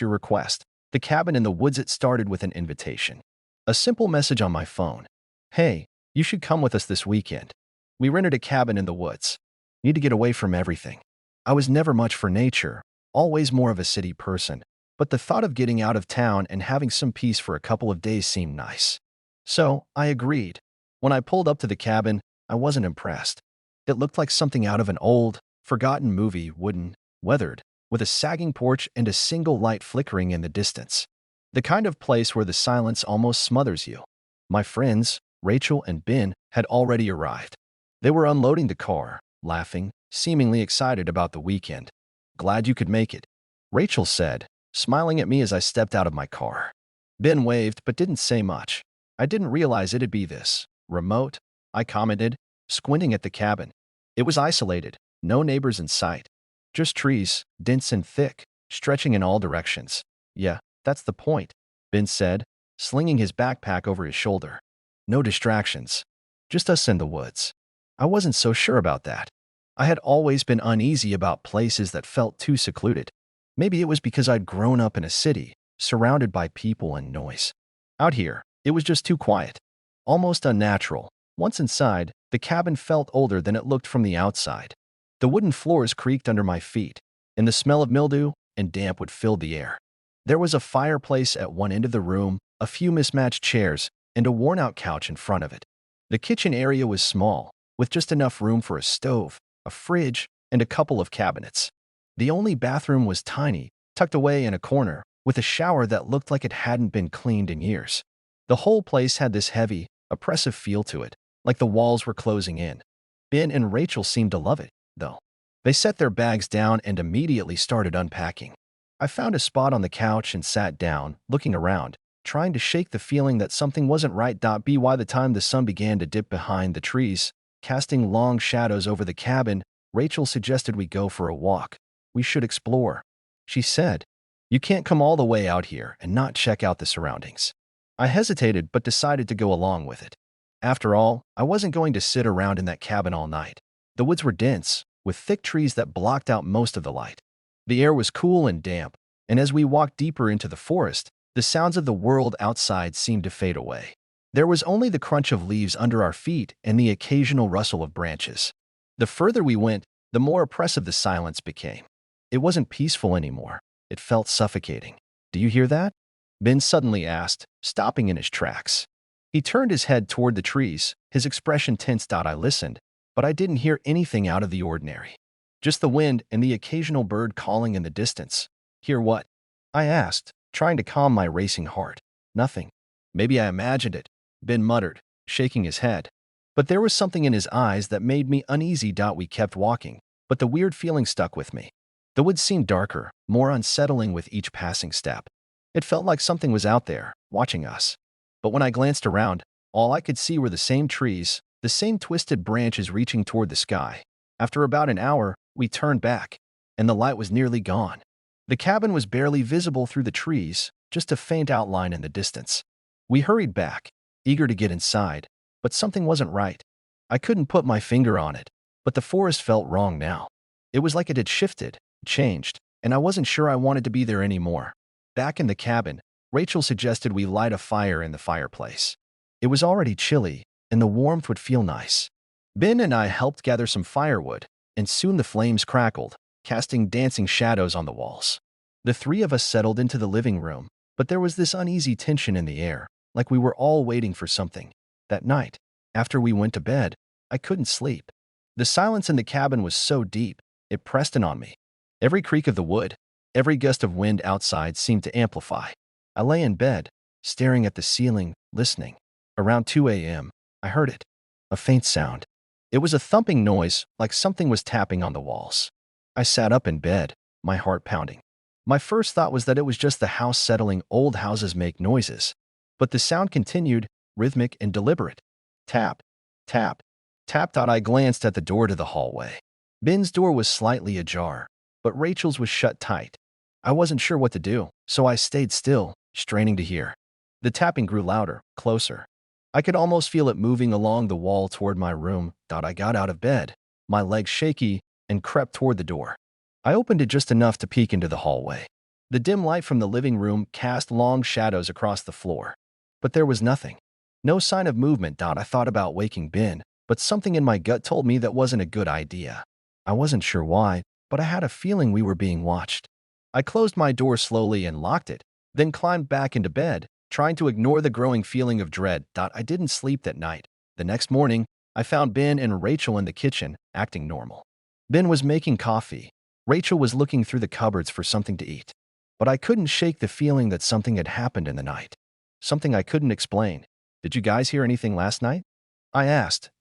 your request. The cabin in the woods. It started with an invitation. A simple message on my phone. Hey, you should come with us this weekend. We rented a cabin in the woods. Need to get away from everything. I was never much for nature, always more of a city person, but the thought of getting out of town and having some peace for a couple of days seemed nice. So, I agreed. When I pulled up to the cabin, I wasn't impressed. It looked like something out of an old, forgotten movie, wooden, weathered, with a sagging porch and a single light flickering in the distance. The kind of place where the silence almost smothers you. My friends, Rachel and Ben, had already arrived. They were unloading the car, laughing, seemingly excited about the weekend. Glad you could make it, Rachel said, smiling at me as I stepped out of my car. Ben waved but didn't say much. I didn't realize it'd be this remote, I commented, squinting at the cabin. It was isolated, no neighbors in sight. Just trees, dense and thick, stretching in all directions. Yeah, that's the point, Ben said, slinging his backpack over his shoulder. No distractions. Just us in the woods. I wasn't so sure about that. I had always been uneasy about places that felt too secluded. Maybe it was because I'd grown up in a city, surrounded by people and noise. Out here, it was just too quiet. Almost unnatural. Once inside, the cabin felt older than it looked from the outside. The wooden floors creaked under my feet, and the smell of mildew and damp would fill the air. There was a fireplace at one end of the room, a few mismatched chairs, and a worn-out couch in front of it. The kitchen area was small, with just enough room for a stove, a fridge, and a couple of cabinets. The only bathroom was tiny, tucked away in a corner, with a shower that looked like it hadn't been cleaned in years. The whole place had this heavy, oppressive feel to it, like the walls were closing in. Ben and Rachel seemed to love it, though. They set their bags down and immediately started unpacking. I found a spot on the couch and sat down, looking around, trying to shake the feeling that something wasn't right. By the time the sun began to dip behind the trees, casting long shadows over the cabin, Rachel suggested we go for a walk. We should explore, she said. You can't come all the way out here and not check out the surroundings. I hesitated but decided to go along with it. After all, I wasn't going to sit around in that cabin all night. The woods were dense, with thick trees that blocked out most of the light. The air was cool and damp, and as we walked deeper into the forest, the sounds of the world outside seemed to fade away. There was only the crunch of leaves under our feet and the occasional rustle of branches. The further we went, the more oppressive the silence became. It wasn't peaceful anymore. It felt suffocating. Do you hear that? Ben suddenly asked, stopping in his tracks. He turned his head toward the trees, his expression tense. I listened, but I didn't hear anything out of the ordinary. Just the wind and the occasional bird calling in the distance. Hear what? I asked, trying to calm my racing heart. Nothing. Maybe I imagined it, Ben muttered, shaking his head. But there was something in his eyes that made me uneasy. We kept walking, but the weird feeling stuck with me. The woods seemed darker, more unsettling with each passing step. It felt like something was out there, watching us. But when I glanced around, all I could see were the same trees, the same twisted branches reaching toward the sky. After about an hour, we turned back, and the light was nearly gone. The cabin was barely visible through the trees, just a faint outline in the distance. We hurried back, eager to get inside, but something wasn't right. I couldn't put my finger on it, but the forest felt wrong now. It was like it had shifted, changed, and I wasn't sure I wanted to be there anymore. Back in the cabin, Rachel suggested we light a fire in the fireplace. It was already chilly, and the warmth would feel nice. Ben and I helped gather some firewood, and soon the flames crackled, casting dancing shadows on the walls. The three of us settled into the living room, but there was this uneasy tension in the air, like we were all waiting for something. That night, after we went to bed, I couldn't sleep. The silence in the cabin was so deep, it pressed in on me. Every creak of the wood, every gust of wind outside seemed to amplify. I lay in bed, staring at the ceiling, listening. Around 2 a.m., I heard it. A faint sound. It was a thumping noise, like something was tapping on the walls. I sat up in bed, my heart pounding. My first thought was that it was just the house settling. Old houses make noises. But the sound continued, rhythmic and deliberate. Tap, tap, tap. I glanced at the door to the hallway. Ben's door was slightly ajar, but Rachel's was shut tight. I wasn't sure what to do, so I stayed still, straining to hear. The tapping grew louder, closer. I could almost feel it moving along the wall toward my room. I got out of bed, my legs shaky, and crept toward the door. I opened it just enough to peek into the hallway. The dim light from the living room cast long shadows across the floor. But there was nothing. No sign of movement. I thought about waking Ben, but something in my gut told me that wasn't a good idea. I wasn't sure why, but I had a feeling we were being watched. I closed my door slowly and locked it, then climbed back into bed, trying to ignore the growing feeling of dread. I didn't sleep that night. The next morning, I found Ben and Rachel in the kitchen, acting normal. Ben was making coffee. Rachel was looking through the cupboards for something to eat. But I couldn't shake the feeling that something had happened in the night. Something I couldn't explain. Did you guys hear anything last night? I asked,